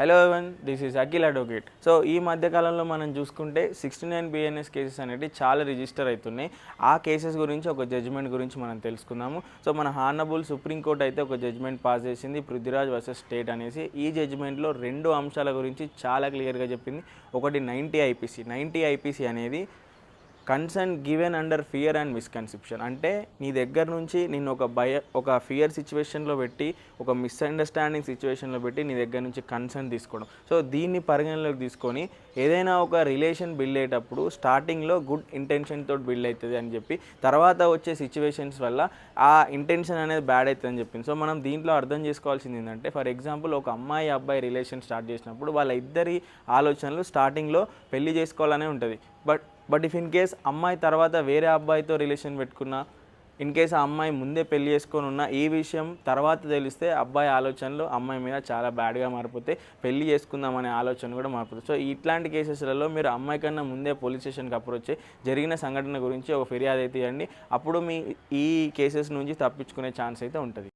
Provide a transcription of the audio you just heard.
Hello everyone, this is Akhil advocate. So ఈ మధ్యకాలంలో మనం చూసుకుంటే 69 బిఎన్ఎస్ కేసెస్ అనేవి చాలా రిజిస్టర్ అవుతున్నాయి. ఆ కేసెస్ గురించి ఒక జడ్జిమెంట్ గురించి మనం తెలుసుకుందాము. సో మన హానబుల్ సుప్రీంకోర్టు అయితే ఒక జడ్జిమెంట్ పాస్ చేసింది, పృథ్వీరాజ్ వర్సెస్ స్టేట్ అనేసి. ఈ జడ్జిమెంట్లో రెండు అంశాల గురించి చాలా క్లియర్గా చెప్పింది. ఒకటి 90 ఐపీసీ అనేది concern given under fear and misconception. అంటే నీ దగ్గర నుంచి నిన్ను ఒక ఫియర్ సిచ్యువేషన్లో పెట్టి, ఒక మిస్అండర్స్టాండింగ్ సిచ్యువేషన్లో పెట్టి నీ దగ్గర నుంచి కన్సర్న్ తీసుకోవడం. సో దీన్ని పరిగణలోకి తీసుకొని ఏదైనా ఒక రిలేషన్ బిల్డ్ అయ్యేటప్పుడు స్టార్టింగ్లో గుడ్ ఇంటెన్షన్ తోటి బిల్డ్ అవుతుంది అని చెప్పి, తర్వాత వచ్చే సిచ్యువేషన్స్ వల్ల ఆ ఇంటెన్షన్ అనేది బ్యాడ్ అవుతుంది అని చెప్పింది. సో మనం దీంట్లో అర్థం చేసుకోవాల్సింది ఏంటంటే, ఫర్ ఎగ్జాంపుల్ ఒక అమ్మాయి అబ్బాయి రిలేషన్ స్టార్ట్ చేసినప్పుడు వాళ్ళ ఇద్దరి ఆలోచనలు స్టార్టింగ్లో పెళ్లి చేసుకోవాలనే ఉంటుంది. బట్ ఇఫ్ ఇన్ కేస్ అమ్మాయి తర్వాత వేరే అబ్బాయితో రిలేషన్ పెట్టుకున్నా, ఇన్ కేస్ ఆ అమ్మాయి ముందే పెళ్లి చేసుకొని ఉన్న ఈ విషయం తర్వాత తెలిస్తే అబ్బాయి ఆలోచనలు అమ్మాయి మీద చాలా బ్యాడ్గా మారిపోతే పెళ్లి చేసుకుందామనే ఆలోచన కూడా మారిపోతుంది. సో ఇట్లాంటి కేసెస్లలో మీరు అమ్మాయి కన్నా ముందే పోలీస్ స్టేషన్కి అప్రోచ్ జరిగిన సంఘటన గురించి ఒక ఫిర్యాదు అయితే ఇవ్వండి. అప్పుడు మీ ఈ కేసెస్ నుంచి తప్పించుకునే ఛాన్స్ అయితే ఉంటుంది.